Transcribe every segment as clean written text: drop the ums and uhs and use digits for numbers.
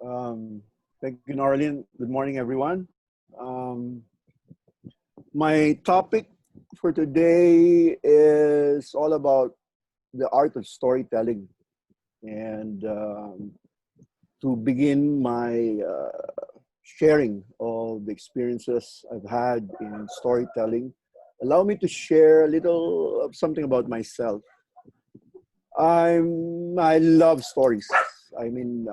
Um, Thank you, Norlin. Good morning, everyone. Um, my topic for today is all about the art of storytelling. And to begin my sharing of the experiences I've had in storytelling, allow me to share a little of something about myself. I love stories. I mean,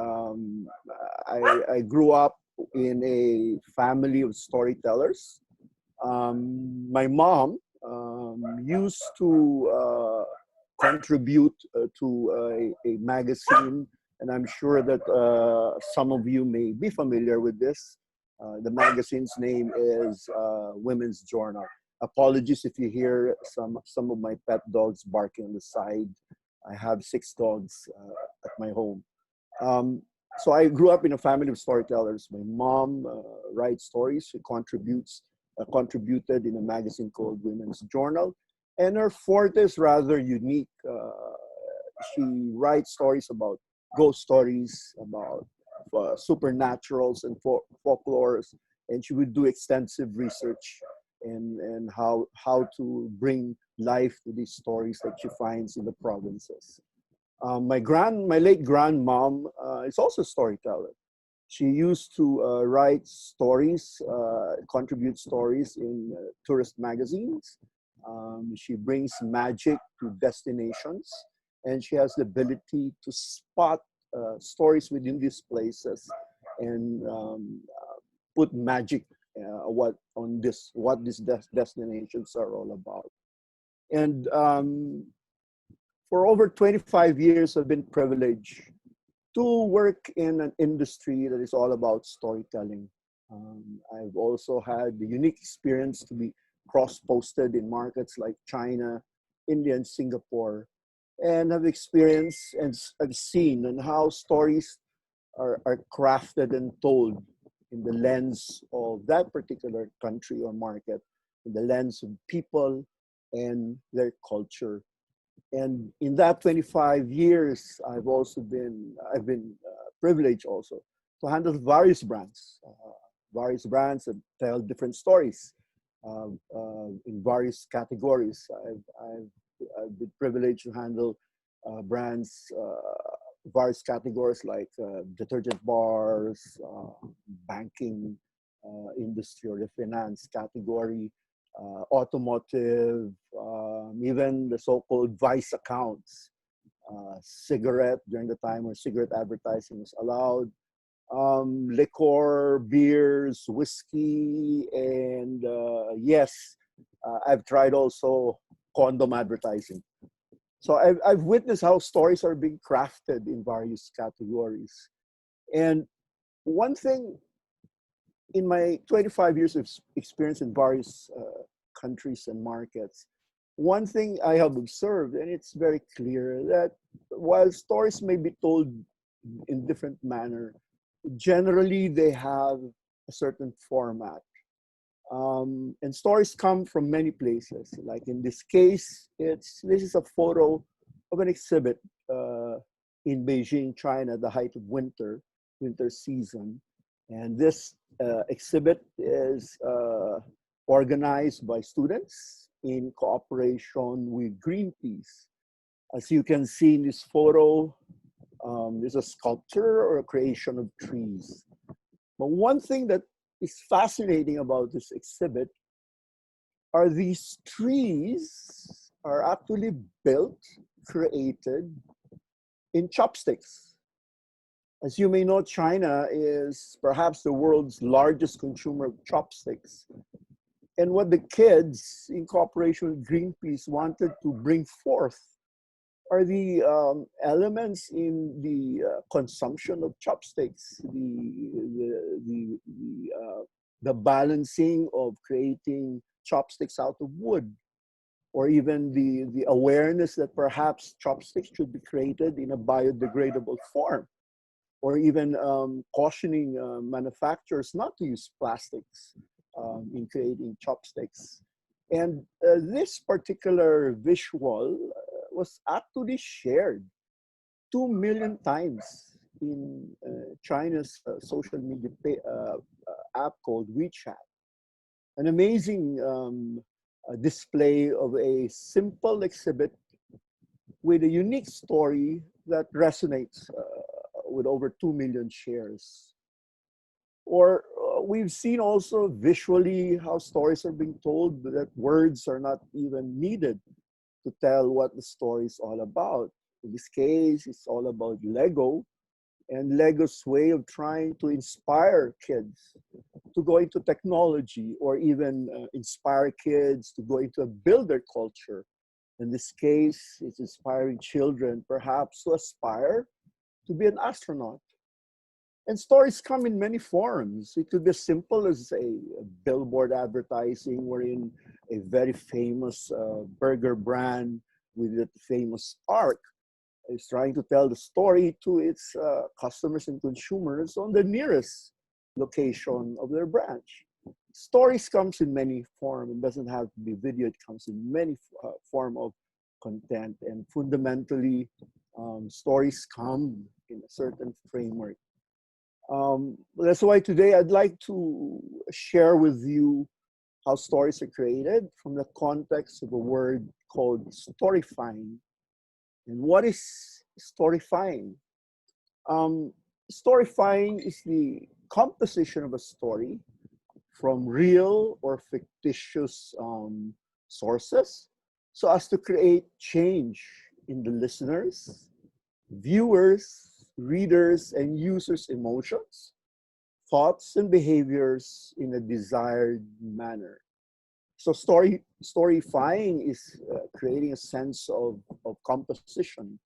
I grew up in a family of storytellers. My mom used to contribute to a magazine, and I'm sure that some of you may be familiar with this. The magazine's name is Women's Journal. Apologies if you hear some of my pet dogs barking on the side. I have 6 dogs at my home. Um, so I grew up in a family of storytellers. My mom writes stories. She contributed in a magazine called Women's Journal, and her forte is rather unique. She writes stories about ghost stories, about supernaturals and folklores, and she would do extensive research and how to bring life to these stories that she finds in the provinces. My late grandmom is also a storyteller. She used to write stories, contribute stories in tourist magazines. She brings magic to destinations, and she has the ability to spot stories within these places and put magic what these destinations are all about. And for over 25 years, I've been privileged to work in an industry that is all about storytelling. I've also had the unique experience to be cross-posted in markets like China, India, and Singapore, and have experienced and I've seen and how stories are crafted and told in the lens of that particular country or market, in the lens of people and their culture. And in that 25 years, I've been privileged also to handle various brands that tell different stories in various categories. I've been privileged to handle brands, various categories like detergent bars, banking industry or the finance category, automotive, even the so-called vice accounts, cigarette during the time when cigarette advertising was allowed, liquor, beers, whiskey, and yes, I've tried also condom advertising. So I've witnessed how stories are being crafted in various categories. And one thing in my 25 years of experience in various countries and markets, one thing I have observed, and it's very clear, that while stories may be told in different manner, generally they have a certain format. And stories come from many places. Like in this case, this is a photo of an exhibit in Beijing, China, the height of winter season. And this exhibit is organized by students in cooperation with Greenpeace. As you can see in this photo, there's a sculpture or a creation of trees. But one thing that is fascinating about this exhibit are these trees are actually built, created in chopsticks. As you may know, China is perhaps the world's largest consumer of chopsticks. And what the kids, in cooperation with Greenpeace, wanted to bring forth are the elements in the consumption of chopsticks, the balancing of creating chopsticks out of wood, or even the awareness that perhaps chopsticks should be created in a biodegradable form, or even cautioning manufacturers not to use plastics in creating chopsticks. And this particular visual was actually shared 2 million times in China's social media app called WeChat. An amazing display of a simple exhibit with a unique story that resonates with over 2 million shares. Or we've seen also visually how stories are being told, that words are not even needed to tell what the story is all about. In this case, it's all about Lego and Lego's way of trying to inspire kids to go into technology, or even inspire kids to go into a builder culture. In this case, it's inspiring children perhaps to aspire to be an astronaut. And stories come in many forms. It could be as simple as a billboard advertising wherein a very famous burger brand with a famous arc is trying to tell the story to its customers and consumers on the nearest location of their branch. Stories comes in many forms. It doesn't have to be video. It comes in many form of content. And fundamentally, stories come in a certain framework. That's why today I'd like to share with you how stories are created from the context of a word called storifying. And what is storifying? Storifying is the composition of a story from real or fictitious sources so as to create change in the listeners, viewers, readers, and users' emotions, thoughts, and behaviors in a desired manner. So storyfying is creating a sense of composition,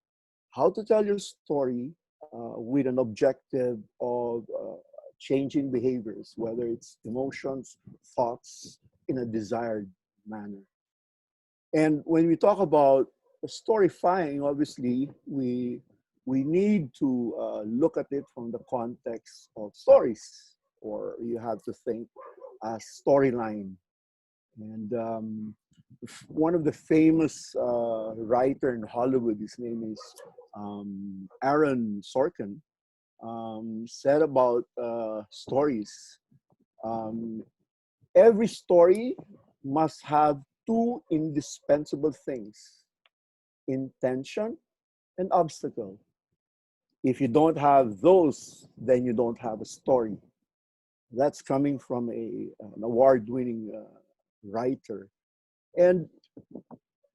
how to tell your story with an objective of changing behaviors, whether it's emotions, thoughts, in a desired manner. And when we talk about storyfying, obviously, we need to look at it from the context of stories, or you have to think as storyline. And one of the famous writer in Hollywood, his name is Aaron Sorkin, said about stories. Every story must have two indispensable things: intention and obstacle. If you don't have those, then you don't have a story. That's coming from an award-winning writer. And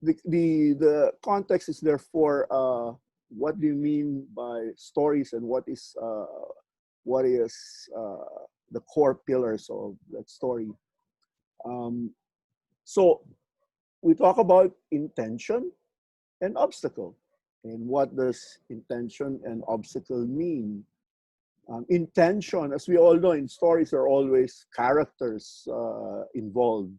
the context is therefore, what do you mean by stories, and what is the core pillars of that story? So we talk about intention and obstacle. And what does intention and obstacle mean? Intention, as we all know, in stories are always characters involved.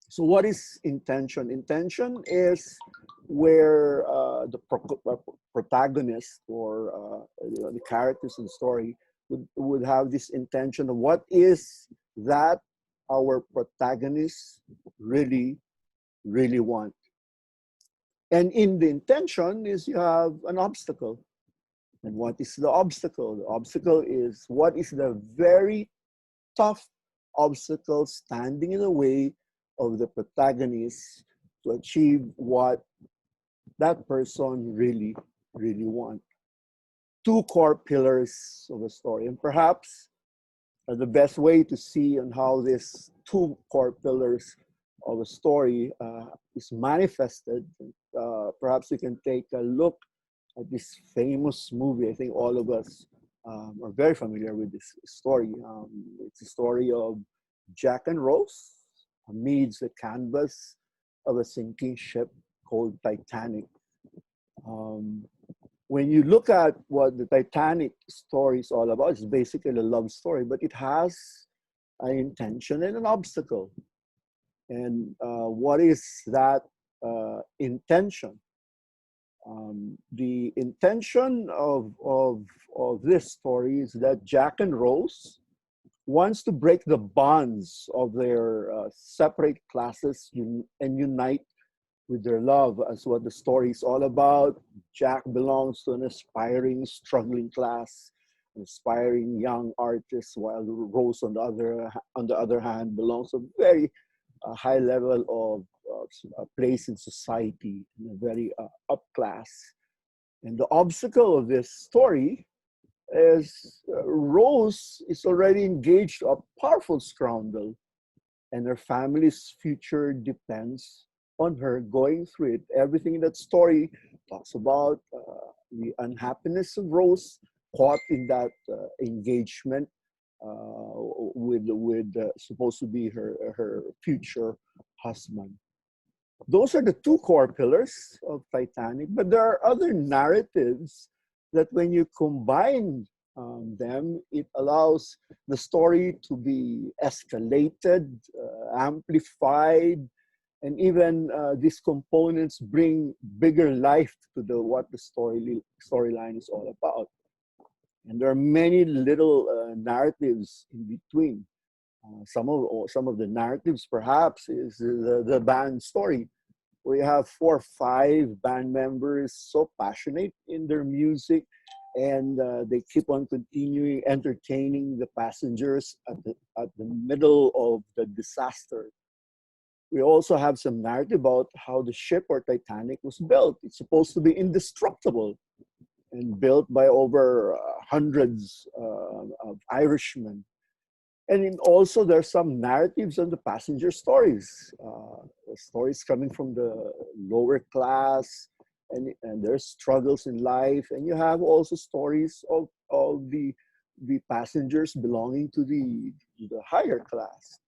So what is intention? Intention is where the protagonist, or the characters in the story would have this intention of what is that our protagonists really want. And in the intention is you have an obstacle. And what is the obstacle? The obstacle is what is the very tough obstacle standing in the way of the protagonist to achieve what that person really want. Two core pillars of a story. And perhaps the best way to see on how these two core pillars of a story is manifested, perhaps we can take a look at this famous movie. I think all of us are very familiar with this story. It's a story of Jack and Rose amidst the canvas of a sinking ship called Titanic. When you look at what the Titanic story is all about, it's basically a love story, but it has an intention and an obstacle. And what is that intention? The intention of this story is that Jack and Rose wants to break the bonds of their separate classes and unite with their love as what the story is all about. Jack belongs to an aspiring, struggling class, an aspiring young artist, while Rose, on the other hand, belongs to a very high level of place in society, in a very up class. And the obstacle of this story is Rose is already engaged to a powerful scoundrel, and her family's future depends on her going through it. Everything in that story talks about the unhappiness of Rose caught in that engagement with supposed to be her future husband. Those are the two core pillars of Titanic, but there are other narratives that when you combine them, it allows the story to be escalated, amplified, and even these components bring bigger life to what the storyline is all about. And there are many little narratives in between. Some of the narratives, perhaps, is the band story. We have 4 or 5 band members so passionate in their music, and they keep on continuing entertaining the passengers at the middle of the disaster. We also have some narrative about how the ship or Titanic was built. It's supposed to be indestructible and built by over hundreds of Irishmen. And also there's some narratives on the passenger stories, stories coming from the lower class, and there's struggles in life. And you have also stories of the passengers belonging to the higher class.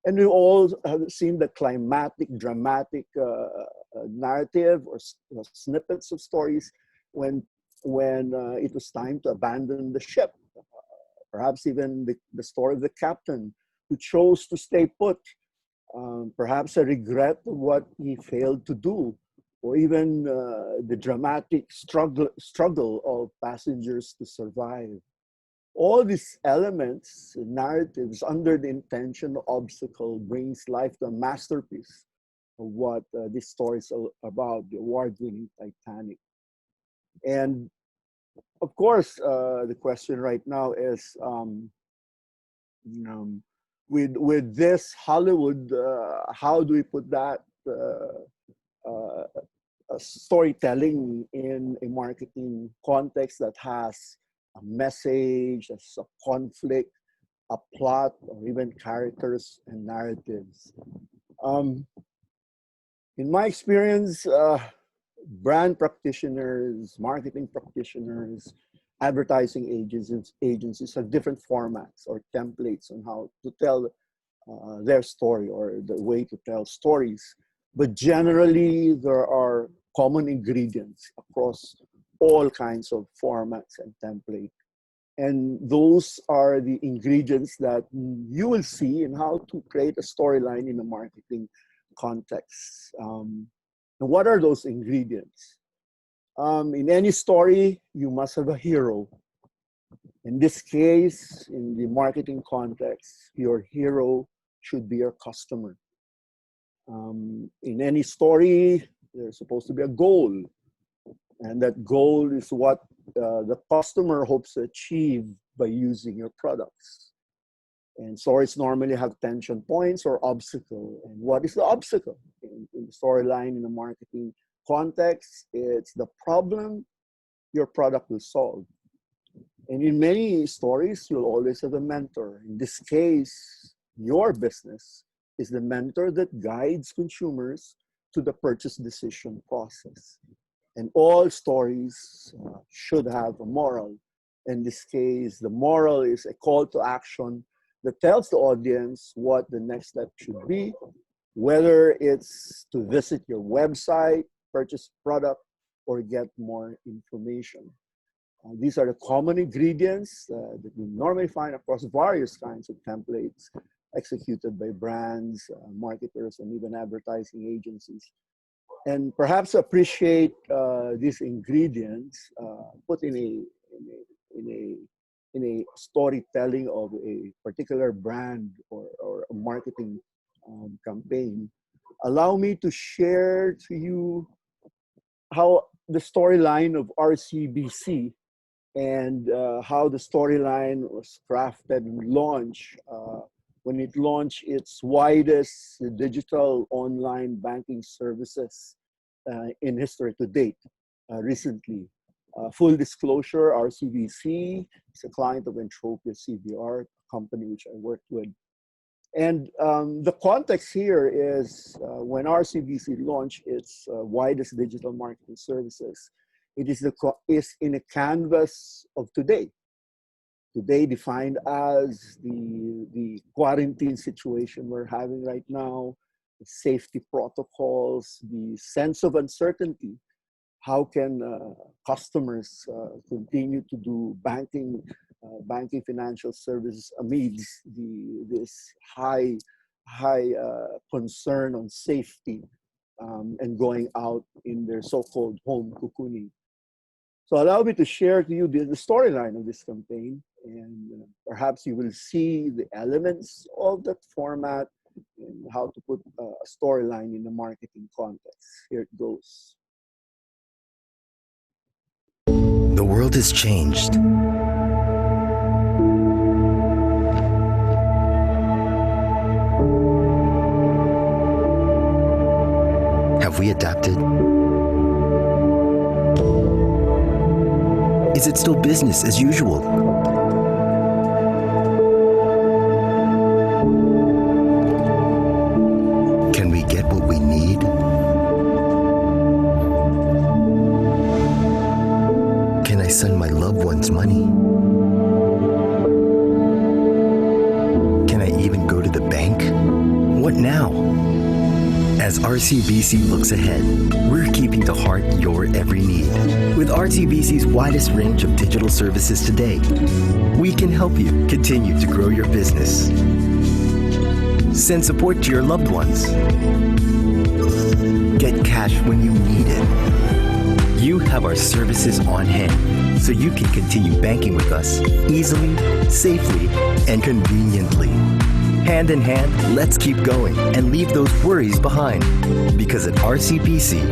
And we all have seen the climatic, dramatic narrative or snippets of stories when it was time to abandon the ship. Perhaps even the story of the captain who chose to stay put. Perhaps a regret of what he failed to do, or even the dramatic struggle of passengers to survive. All these elements, narratives, under the intention of obstacle, brings life to a masterpiece of what this story is about, the award-winning Titanic. And of course, the question right now is, with this Hollywood, how do we put that storytelling in a marketing context that has a message, a conflict, a plot, or even characters and narratives? In my experience, brand practitioners, marketing practitioners, advertising agencies have different formats or templates on how to tell their story or the way to tell stories. But generally, there are common ingredients across all kinds of formats and templates. And those are the ingredients that you will see in how to create a storyline in a marketing context. And what are those ingredients? In any story, you must have a hero. In this case, in the marketing context, your hero should be your customer. In any story, there's supposed to be a goal. And that goal is what the customer hopes to achieve by using your products. And stories normally have tension points or obstacle. And what is the obstacle? In the storyline, in the marketing context, it's the problem your product will solve. And in many stories, you'll always have a mentor. In this case, your business is the mentor that guides consumers to the purchase decision process. And all stories should have a moral. In this case, the moral is a call to action that tells the audience what the next step should be, whether it's to visit your website, purchase product, or get more information. These are the common ingredients that we normally find across various kinds of templates executed by brands, marketers, and even advertising agencies. And perhaps appreciate these ingredients put in a storytelling of a particular brand or a marketing campaign allow me to share to you how the storyline of RCBC and how the storyline was crafted and launched when it launched its widest digital online banking services in history to date recently. Full disclosure, RCBC is a client of Entropia CVR, a company which I worked with. And the context here is when RCBC launched its widest digital marketing services, it is in a canvas of today. Today defined as the quarantine situation we're having right now, the safety protocols, the sense of uncertainty. How can customers continue to do banking financial services amidst this high concern on safety and going out in their so-called home cocooning? So allow me to share to you the storyline of this campaign, and perhaps you will see the elements of that format and how to put a storyline in the marketing context. Here it goes. The world has changed. Have we adapted? Is it still business as usual? Can we get what we need? Can I send my loved ones money? Can I even go to the bank? What now? As RCBC looks ahead, we're keeping to heart your every need. With RCBC's widest range of digital services today, we can help you continue to grow your business. Send support to your loved ones. Get cash when you need it. You have our services on hand, so you can continue banking with us easily, safely, and conveniently. Hand in hand, let's keep going and leave those worries behind. Because at RCBC,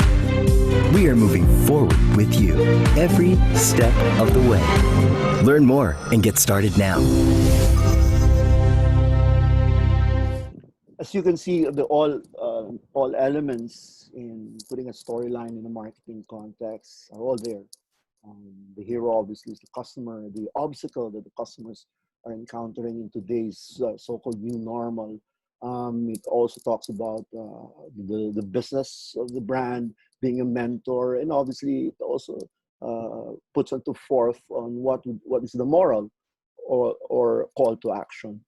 we are moving forward with you every step of the way. Learn more and get started now. As you can see, all elements in putting a storyline in a marketing context are all there. The hero obviously is the customer, the obstacle that the customers are encountering in today's so-called new normal. It also talks about the business of the brand, being a mentor, and obviously it also puts into forth on what is the moral or call to action.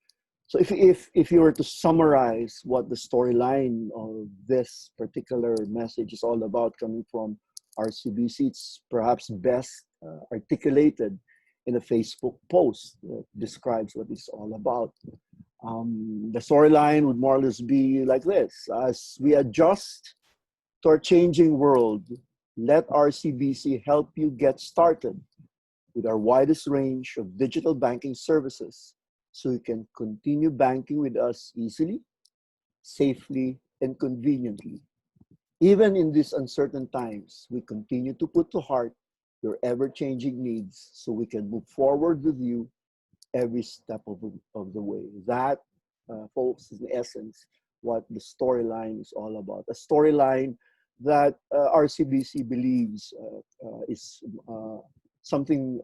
So if you were to summarize what the storyline of this particular message is all about coming from RCBC, it's perhaps best articulated in a Facebook post that describes what it's all about. The storyline would more or less be like this: as we adjust to our changing world, let RCBC help you get started with our widest range of digital banking services so you can continue banking with us easily, safely, and conveniently. Even in these uncertain times, we continue to put to heart your ever-changing needs so we can move forward with you every step of the way. That, folks, is in essence what the storyline is all about. A storyline that RCBC believes is something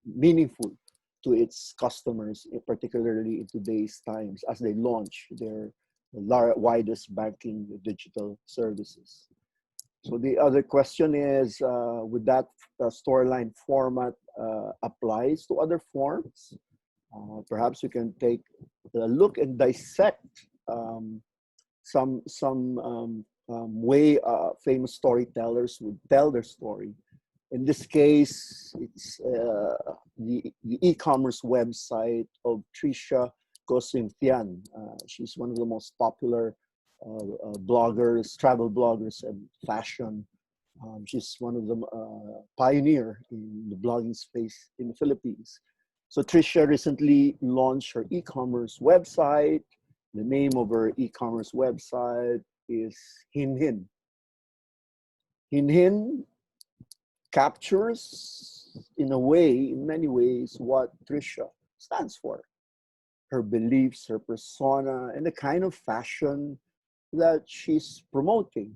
meaningful to its customers, particularly in today's times as they launch their widest banking digital services. So the other question is, would that storyline format applies to other forms? Perhaps we can take a look and dissect some way famous storytellers would tell their story. In this case, it's the e-commerce website of Tricia Gosintian. She's one of the most popular bloggers, travel bloggers, and fashion. She's one of the pioneer in the blogging space in the Philippines. So Tricia recently launched her e-commerce website, The name of her e-commerce website is Hin Hin. Hin Hin captures, in a way, in many ways, what Trisha stands for. Her beliefs, her persona, and the kind of fashion that she's promoting.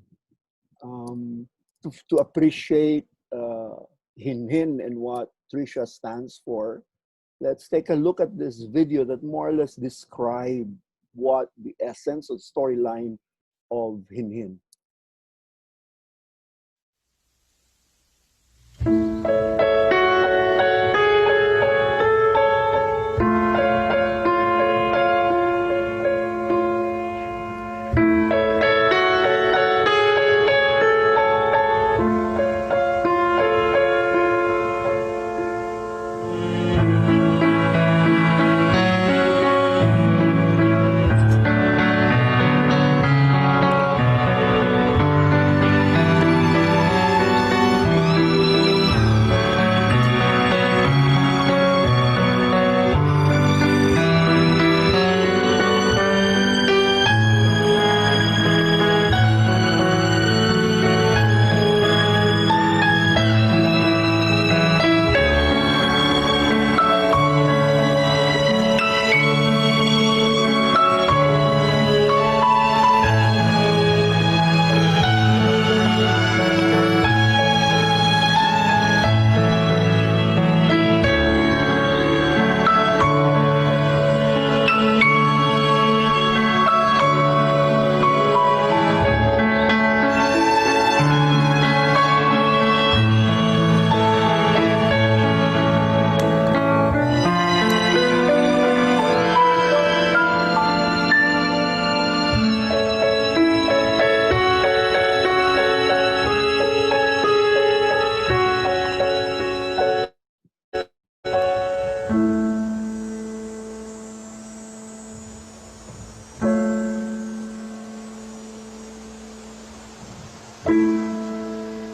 To appreciate Hin Hin and what Trisha stands for, let's take a look at this video that more or less describe what the essence of storyline of Hin Hin.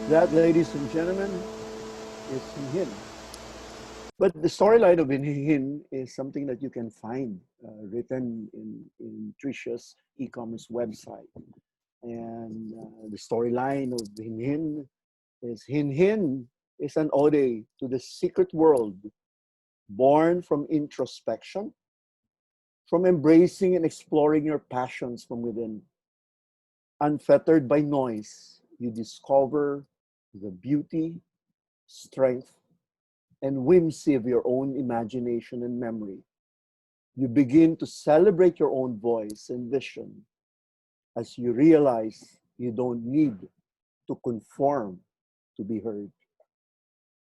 That, ladies and gentlemen, is Hin Hin. But the storyline of Hin Hin is something that you can find written in Trisha's e-commerce website. And the storyline of Hin Hin is an ode to the secret world, born from introspection, from embracing and exploring your passions from within. Unfettered by noise, you discover the beauty, strength, and whimsy of your own imagination and memory. You begin to celebrate your own voice and vision as you realize you don't need to conform to be heard.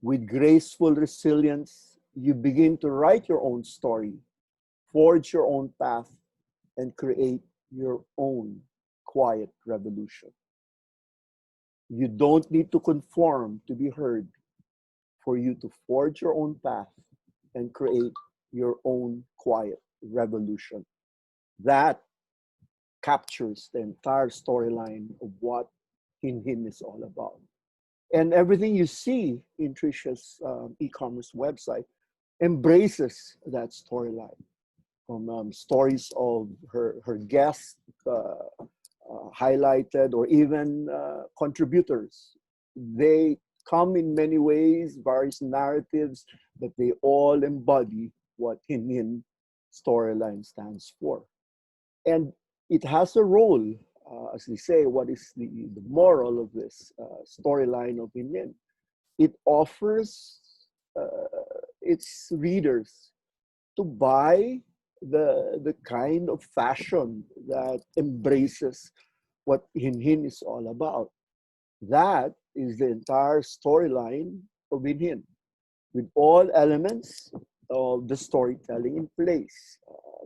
With graceful resilience, you begin to write your own story, forge your own path, and create your own quiet revolution. You don't need to conform to be heard for you to forge your own path and create your own quiet revolution. That captures the entire storyline of what Hin Hin is all about. And everything you see in Trisha's e-commerce website embraces that storyline. From stories of her guests highlighted, or even contributors. They come in many ways, various narratives, but they all embody what Hin Hin storyline stands for. And it has a role, as they say, what is the moral of this storyline of Hin Hin? It offers its readers to buy the kind of fashion that embraces what Hin Hin is all about. That is the entire storyline of Hin Hin, with all elements of the storytelling in place.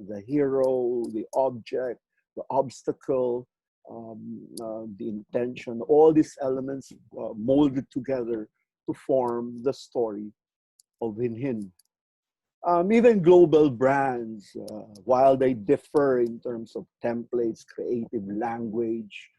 The hero, the object, the obstacle, the intention, all these elements molded together to form the story of Hin Hin. Even global brands, while they differ in terms of templates, creative language,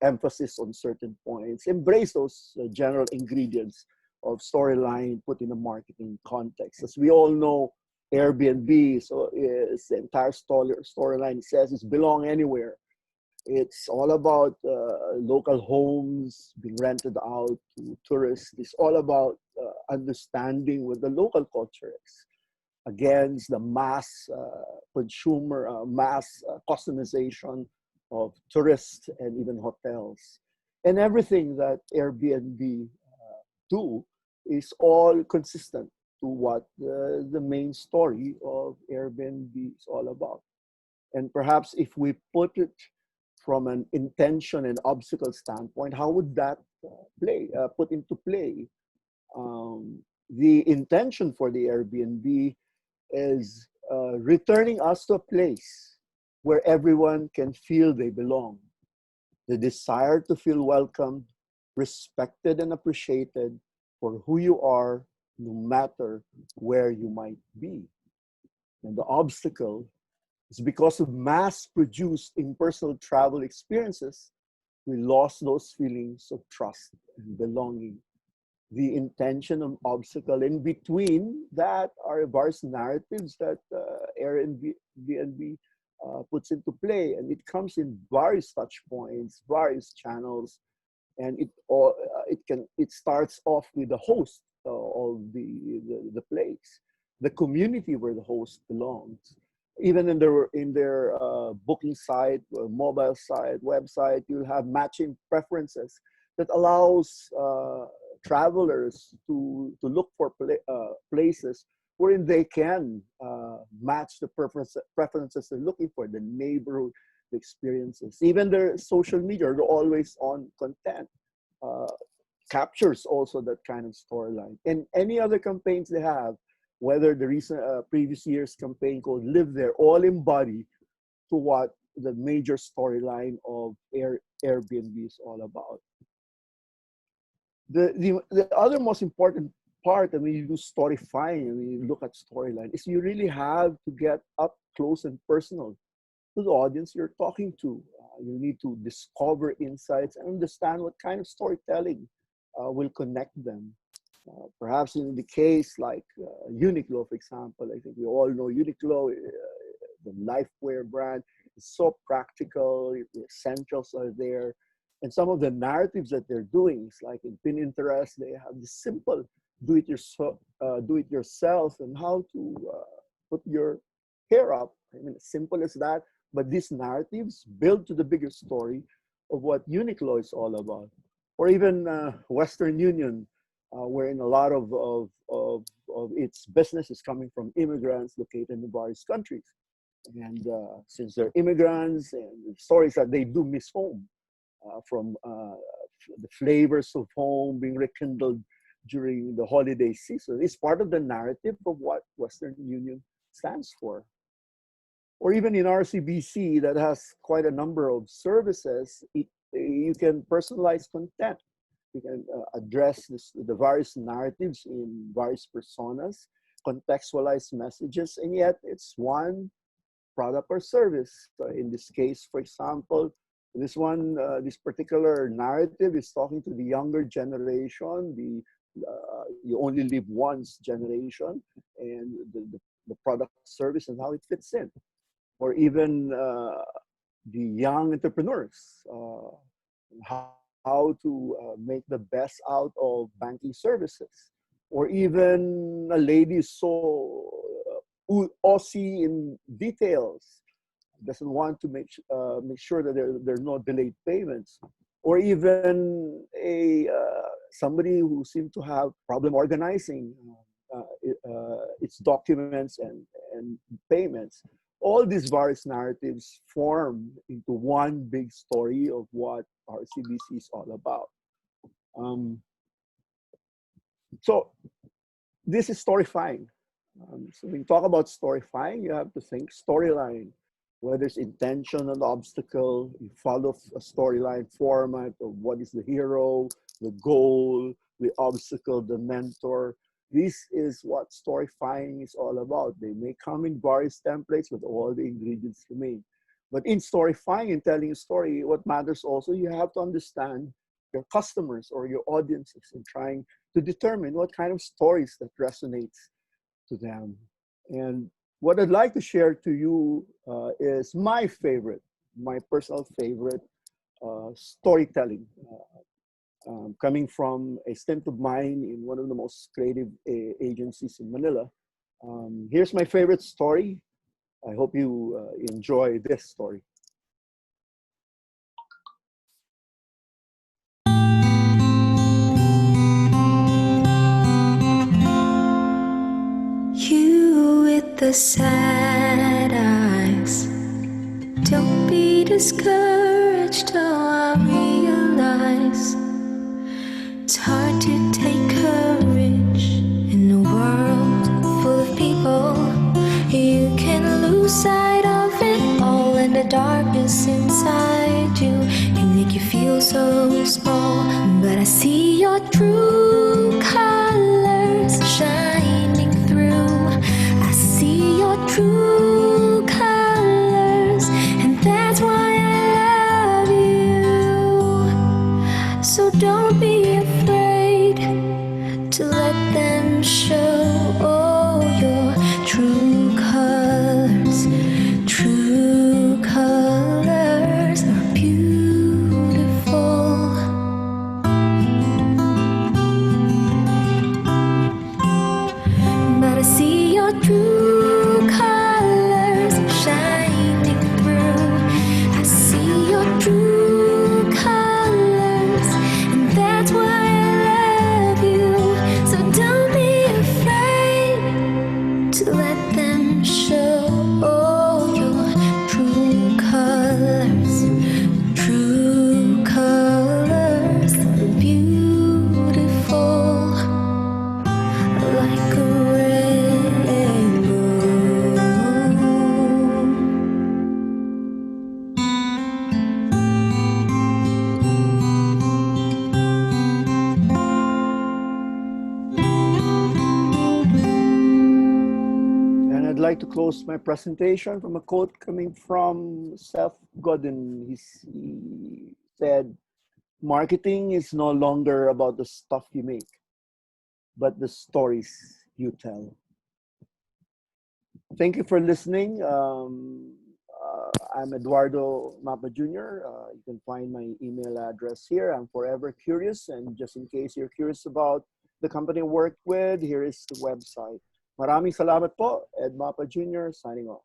emphasis on certain points, embrace those general ingredients of storyline put in a marketing context. As we all know, Airbnb, so it's the entire storyline. It says it's belong anywhere. It's all about local homes being rented out to tourists. It's all about understanding what the local culture is against the mass consumer, mass customization of tourists and even hotels. And everything that Airbnb do is all consistent to what the main story of Airbnb is all about. And perhaps if we put it from an intention and obstacle standpoint, how would that put into play? The intention for the Airbnb is returning us to a place where everyone can feel they belong. The desire to feel welcomed, respected, and appreciated for who you are, no matter where you might be. And the obstacle is because of mass-produced impersonal travel experiences, we lost those feelings of trust and belonging. The intention of obstacle in between that are various narratives that Airbnb puts into play, and it comes in various touch points, various channels, and it starts off with the host of the place, the community where the host belongs. Even in their booking site, mobile site, website, you'll have matching preferences that allows travelers to look for places wherein they can match the preferences they're looking for, the neighborhood, the experiences. Even their social media, the always on content, captures also that kind of storyline. And any other campaigns they have, whether the recent previous year's campaign called Live There, all embody to what the major storyline of Airbnb is all about. The other most important part, when you do storyfying, when you look at storyline, is you really have to get up close and personal to the audience you're talking to. You need to discover insights and understand what kind of storytelling will connect them. Perhaps in the case like Uniqlo, for example, I think we all know Uniqlo, the lifewear brand, is so practical, the essentials are there. And some of the narratives that they're doing, is like in Pinterest, they have this simple do it yourself and how to put your hair up. I mean, as simple as that. But these narratives build to the bigger story of what Uniqlo is all about. Or even Western Union, wherein a lot of its business is coming from immigrants located in various countries. And since they're immigrants, and the stories that they do miss home, from the flavors of home being rekindled during the holiday season, is part of the narrative of what Western Union stands for. Or even in RCBC, that has quite a number of services, you can personalize content. You can address the various narratives in various personas, contextualize messages, and yet it's one product or service. So in this case, for example, this particular narrative is talking to the younger generation, the you only live once generation, and the product service and how it fits in. Or even the young entrepreneurs, how to make the best out of banking services. Or even a lady so Aussie in details, doesn't want to make sure that there are no delayed payments. Or even somebody who seemed to have problem organizing its documents and payments. All these various narratives form into one big story of what RCBC is all about. So this is storyfying. So when you talk about storyfying, you have to think storyline. Whether it's intention and obstacle, you follow a storyline format of what is the hero, the goal, the obstacle, the mentor. This is what storyfying is all about. They may come in various templates, but all the ingredients remain. But in storyfying, in telling a story, what matters also, you have to understand your customers or your audiences and trying to determine what kind of stories that resonates to them. And what I'd like to share to you is my favorite, my personal favorite storytelling. Coming from a stint of mine in one of the most creative agencies in Manila. Here's my favorite story. I hope you enjoy this story. You with the sad eyes, don't be discouraged. Oh, I realize it's hard to take courage in a world full of people. You can lose sight of it all, and the darkness inside you can make you feel so small. But I see your true colors shining through. I see your true colors, and that's why I love you. So don't be afraid to let them show all your true colors. True colors are beautiful. But I see your true colors shining through. I see your true colors, and that's why I love you. So don't be afraid to let them show all your true colors. True colors are beautiful, like a rainbow. And I'd like to close my presentation from a quote coming from Seth Godin. He said, marketing is no longer about the stuff you make, but the stories you tell. Thank you for listening. I'm Eduardo Mapa Jr. You can find my email address here. I'm forever curious. And just in case you're curious about the company I work with, here is the website. Maraming salamat po. Ed Mapa Jr. signing off.